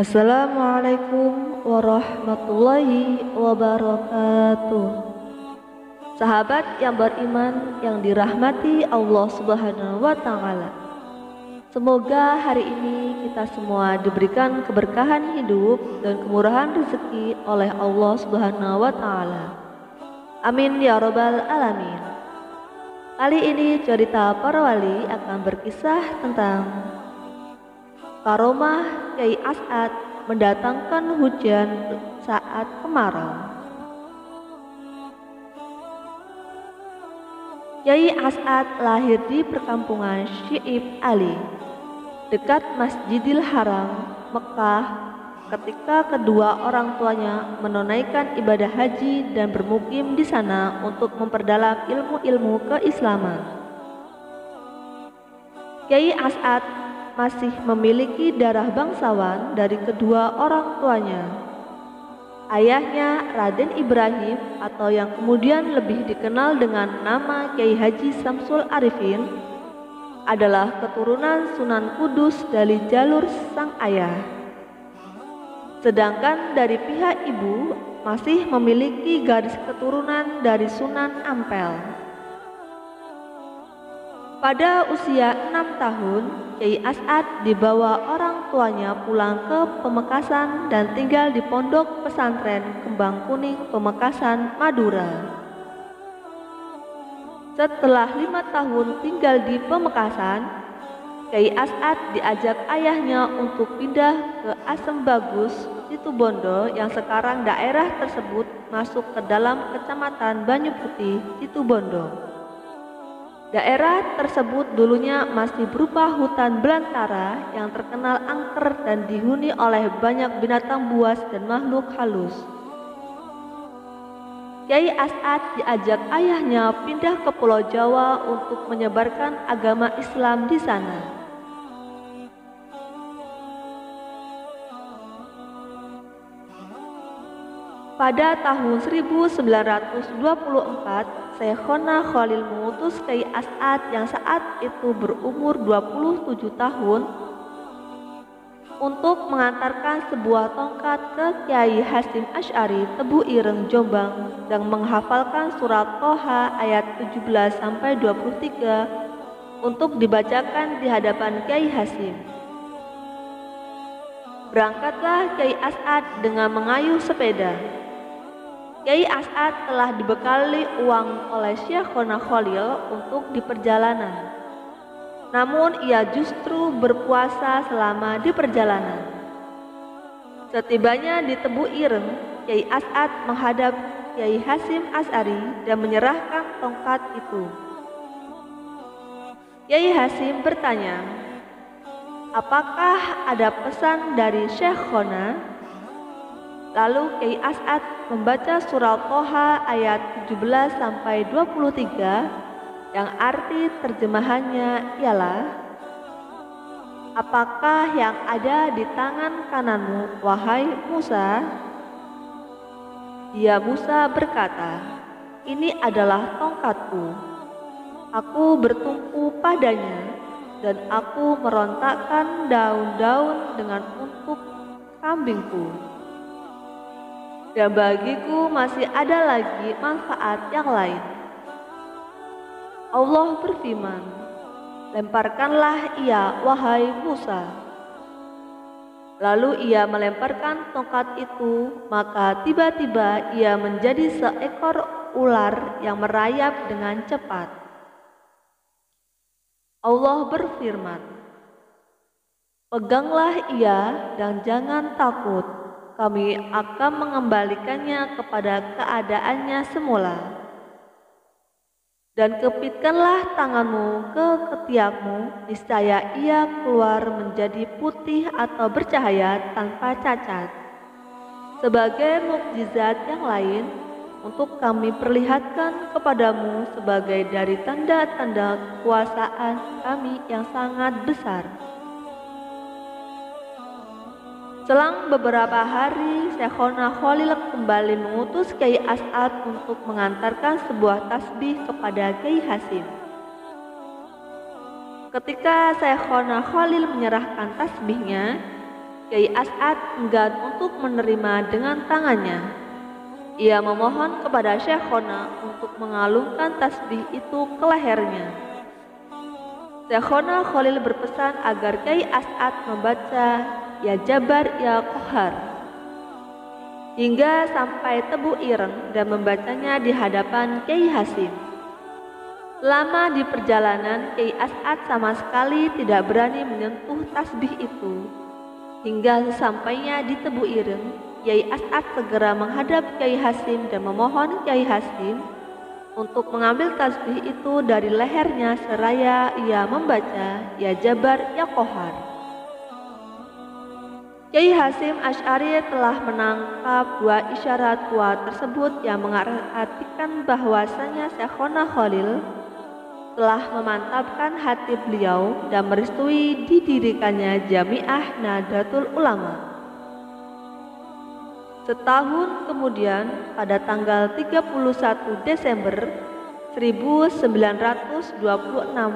Assalamualaikum warahmatullahi wabarakatuh. Sahabat yang beriman yang dirahmati Allah Subhanahu wa Ta'ala, semoga hari ini kita semua diberikan keberkahan hidup dan kemurahan rezeki oleh Allah Subhanahu wa Ta'ala. Amin ya Rabbal Alamin. Kali ini cerita para wali akan berkisah tentang karomah Kyai As'ad mendatangkan hujan saat kemarau. Kyai As'ad lahir di perkampungan Syi'ib Ali, dekat Masjidil Haram, Mekah, ketika kedua orang tuanya menunaikan ibadah haji dan bermukim di sana untuk memperdalam ilmu-ilmu keislaman. Kyai As'ad masih memiliki darah bangsawan dari kedua orang tuanya. Ayahnya Raden Ibrahim atau yang kemudian lebih dikenal dengan nama Kyai Haji Samsul Arifin adalah keturunan Sunan Kudus dari jalur sang ayah. Sedangkan dari pihak ibu masih memiliki garis keturunan dari Sunan Ampel. Pada usia 6 tahun, Kyai As'ad dibawa orang tuanya pulang ke Pemekasan dan tinggal di pondok pesantren Kembang Kuning Pemekasan, Madura. Setelah 5 tahun tinggal di Pemekasan, Kyai As'ad diajak ayahnya untuk pindah ke Asem Bagus, Situbondo yang sekarang daerah tersebut masuk ke dalam Kecamatan Banyu Putih, Situbondo. Daerah tersebut dulunya masih berupa hutan belantara yang terkenal angker dan dihuni oleh banyak binatang buas dan makhluk halus. Kyai As'ad diajak ayahnya pindah ke Pulau Jawa untuk menyebarkan agama Islam di sana. Pada tahun 1924, Syekhona Khalil mengutus Kyai As'ad yang saat itu berumur 27 tahun untuk mengantarkan sebuah tongkat ke Kyai Hasyim Asy'ari Tebu Ireng, Jombang dan menghafalkan surat Toha ayat 17-23 untuk dibacakan di hadapan Kyai Hasyim. Berangkatlah Kyai As'ad dengan mengayuh sepeda. Kyai As'ad telah dibekali uang oleh Syekhona Khalil untuk di perjalanan. Namun ia justru berpuasa selama di perjalanan. Setibanya di Tebu Ireng, Kyai As'ad menghadap Kyai Hasyim Asy'ari dan menyerahkan tongkat itu. Kyai Hasyim bertanya, "Apakah ada pesan dari Syekhona?" Lalu Kyai As'ad membaca surat Toha ayat 17-23 yang arti terjemahannya ialah, "Apakah yang ada di tangan kananmu, wahai Musa?" Dia Musa berkata, "Ini adalah tongkatku. Aku bertumpu padanya dan aku merontakkan daun-daun dengan untuk kambingku. Dan bagiku masih ada lagi manfaat yang lain." Allah berfirman, "Lemparkanlah ia, wahai Musa." Lalu ia melemparkan tongkat itu, maka tiba-tiba ia menjadi seekor ular yang merayap dengan cepat. Allah berfirman, "Peganglah ia dan jangan takut. Kami akan mengembalikannya kepada keadaannya semula. Dan kepitkanlah tanganmu ke ketiakmu, niscaya ia keluar menjadi putih atau bercahaya tanpa cacat. Sebagai mukjizat yang lain, untuk kami perlihatkan kepadamu sebagai dari tanda-tanda kekuasaan kami yang sangat besar." Selang beberapa hari, Syekhona Khalil kembali mengutus Kyai As'ad untuk mengantarkan sebuah tasbih kepada Kyai Hasyim. Ketika Syekhona Khalil menyerahkan tasbihnya, Kiai As'ad enggan untuk menerima dengan tangannya. Ia memohon kepada Syekhona untuk mengalungkan tasbih itu ke lehernya. Syekhona Khalil berpesan agar Kiai As'ad membaca Ya Jabar Ya Qahar hingga sampai tebu ireng dan membacanya di hadapan Kiai Hasim. Selama di perjalanan, Kiai As'ad sama sekali tidak berani menyentuh tasbih itu. Hingga sesampainya di tebu ireng, Kiai As'ad segera menghadap Kiai Hasim dan memohon Kiai Hasim untuk mengambil tasbih itu dari lehernya seraya ia membaca Ya Jabar Ya Qahar. Kiai Hasim Asy'ari telah menangkap dua isyarat kuat tersebut yang mengartikan bahwasanya Syekhona Khalil telah memantapkan hati beliau dan merestui didirikannya Jamiah Nahdlatul Ulama. Setahun kemudian, pada tanggal 31 Desember 1926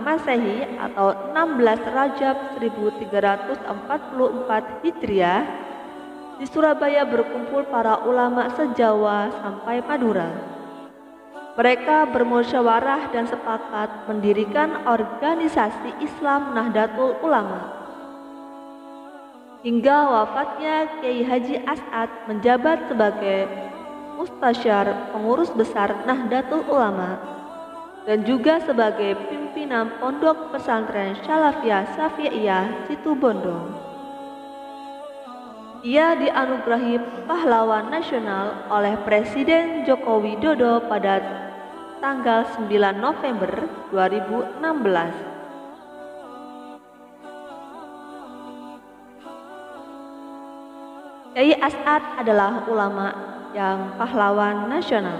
Masehi atau 16 Rajab 1344 Hijriah, di Surabaya berkumpul para ulama se-Jawa sampai Madura. Mereka bermusyawarah dan sepakat mendirikan organisasi Islam Nahdlatul Ulama. Hingga wafatnya Kiai Haji As'ad menjabat sebagai Mustasyar Pengurus Besar Nahdlatul Ulama dan juga sebagai pimpinan Pondok Pesantren Salafiyah Syafi'iyah Situbondo. Ia dianugerahi pahlawan nasional oleh Presiden Joko Widodo pada tanggal 9 November 2016. Kiai As'ad adalah ulama yang pahlawan nasional.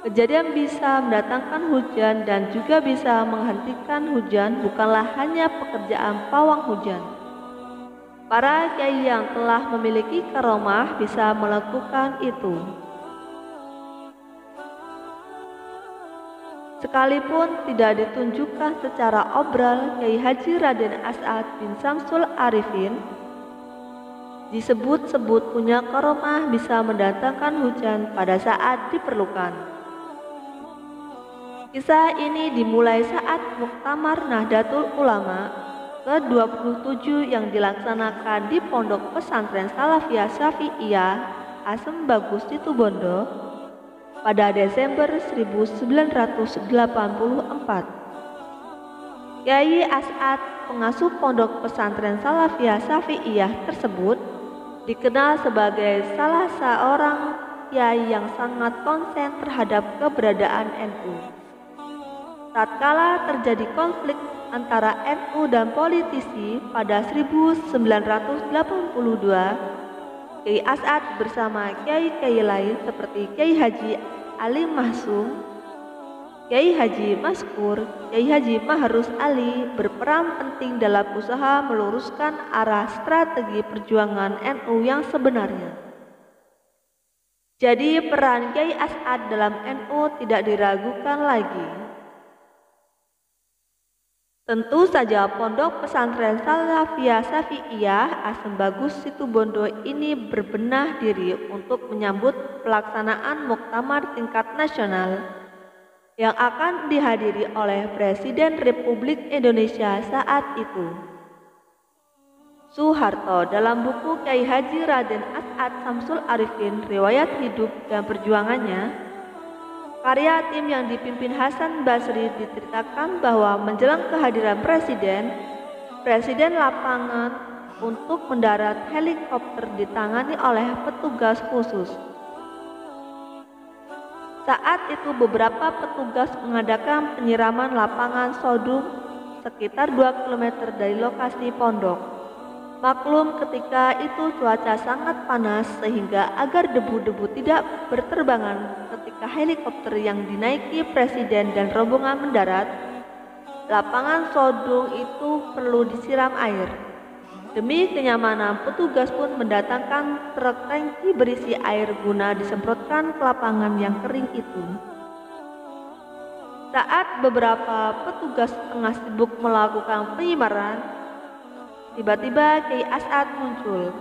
Kejadian bisa mendatangkan hujan dan juga bisa menghentikan hujan bukanlah hanya pekerjaan pawang hujan. Para kiai yang telah memiliki karomah bisa melakukan itu. Sekalipun tidak ditunjukkan secara obral, Kiai Haji Raden As'ad bin Samsul Arifin disebut-sebut punya karomah bisa mendatangkan hujan pada saat diperlukan. Kisah ini dimulai saat Muktamar Nahdlatul Ulama ke-27 yang dilaksanakan di Pondok Pesantren Salafiyah Syafi'iyah Asem Bagus Situbondo pada Desember 1984. Kiai As'ad, pengasuh Pondok Pesantren Salafiyah Syafi'iyah tersebut, dikenal sebagai salah seorang kiai yang sangat konsen terhadap keberadaan NU. Tatkala terjadi konflik antara NU dan politisi pada 1982, Kiai As'ad bersama kiai-kiai lain seperti Kiai Haji Ali Mahsum, Kiai Haji Maskur, Kiai Haji Mahrus Ali berperan penting dalam usaha meluruskan arah strategi perjuangan NU yang sebenarnya. Jadi peran Kiai As'ad dalam NU tidak diragukan lagi. Tentu saja Pondok Pesantren Salafiyah Syafi'iyah Asem Bagus Situbondo ini berbenah diri untuk menyambut pelaksanaan muktamar tingkat nasional yang akan dihadiri oleh Presiden Republik Indonesia saat itu, Soeharto. Dalam buku Kiai Haji Raden As'ad Samsul Arifin, Riwayat Hidup dan Perjuangannya, karya tim yang dipimpin Hasan Basri, diceritakan bahwa menjelang kehadiran Presiden lapangan untuk mendarat helikopter ditangani oleh petugas khusus. Saat itu beberapa petugas mengadakan penyiraman lapangan sodum sekitar 2 km dari lokasi pondok. Maklum ketika itu cuaca sangat panas sehingga agar debu-debu tidak berterbangan ketika helikopter yang dinaiki presiden dan rombongan mendarat, lapangan sodung itu perlu disiram air. Demi kenyamanan, petugas pun mendatangkan truk tangki berisi air guna disemprotkan ke lapangan yang kering itu. Saat beberapa petugas tengah sibuk melakukan penyimaran, tiba-tiba Kiai As'ad muncul.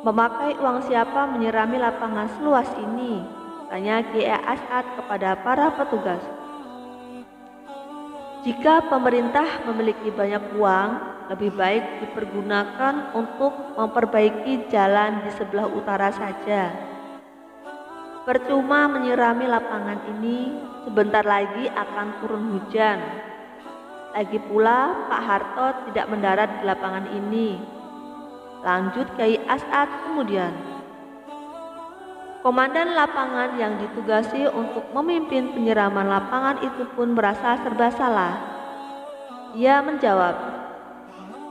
"Memakai uang siapa menyirami lapangan seluas ini?" tanya Kiai As'ad kepada para petugas. "Jika pemerintah memiliki banyak uang, lebih baik dipergunakan untuk memperbaiki jalan di sebelah utara saja. Percuma menyirami lapangan ini, sebentar lagi akan turun hujan. Lagi pula Pak Harto tidak mendarat di lapangan ini," lanjut Kiai As'ad kemudian. Komandan lapangan yang ditugasi untuk memimpin penyiraman lapangan itu pun merasa serba salah. Ia menjawab,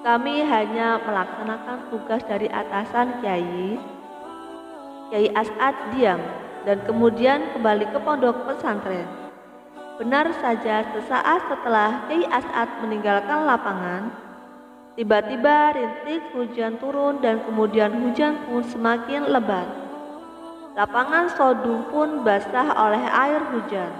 "Kami hanya melaksanakan tugas dari atasan, Kiai." Kiai As'ad diam dan kemudian kembali ke pondok pesantren. Benar saja, sesaat setelah Kiai As'ad meninggalkan lapangan, tiba-tiba rintik hujan turun dan kemudian hujan pun semakin lebat. Lapangan Sodung pun basah oleh air hujan.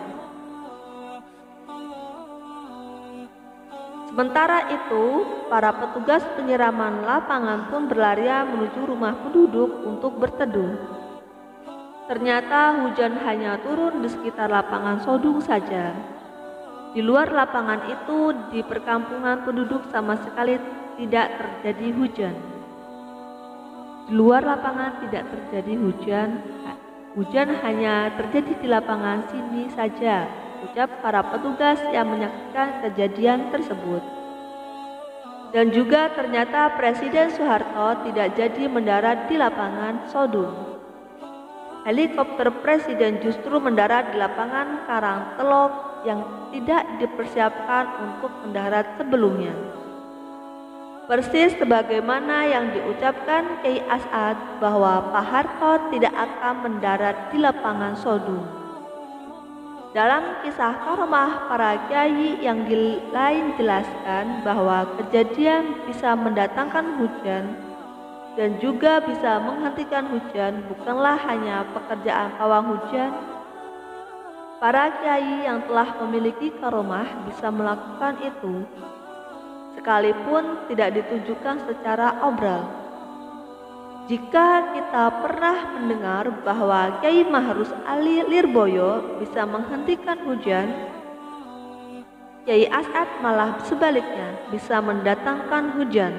Sementara itu, para petugas penyiraman lapangan pun berlarian menuju rumah penduduk untuk berteduh. Ternyata hujan hanya turun di sekitar lapangan Sodung saja. Di luar lapangan itu, di perkampungan penduduk sama sekali tidak terjadi hujan. Di luar lapangan tidak terjadi hujan. Hujan hanya terjadi di lapangan sini saja, ucap para petugas yang menyaksikan kejadian tersebut. Dan juga ternyata Presiden Soeharto tidak jadi mendarat di lapangan Sodung. Helikopter Presiden justru mendarat di lapangan Karangtelok yang tidak dipersiapkan untuk mendarat sebelumnya. Persis sebagaimana yang diucapkan Kiai As'ad bahwa Pak Harto tidak akan mendarat di lapangan Sodung. Dalam kisah karomah para kiai yang lain jelaskan bahwa kejadian bisa mendatangkan hujan dan juga bisa menghentikan hujan bukanlah hanya pekerjaan pawang hujan. Para kiai yang telah memiliki karomah bisa melakukan itu, sekalipun tidak ditujukan secara obral. Jika kita pernah mendengar bahwa Kiai Mahrus Ali Lirboyo bisa menghentikan hujan, Kiai As'ad malah sebaliknya bisa mendatangkan hujan.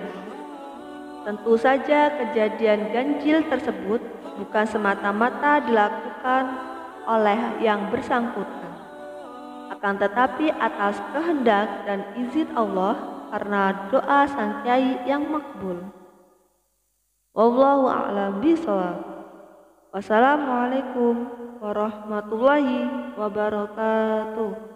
Tentu saja kejadian ganjil tersebut bukan semata-mata dilakukan oleh yang bersangkutan, akan tetapi atas kehendak dan izin Allah karena doa sang kiai yang makbul. Wallahu a'lam bishawab. Wassalamualaikum warahmatullahi wabarakatuh.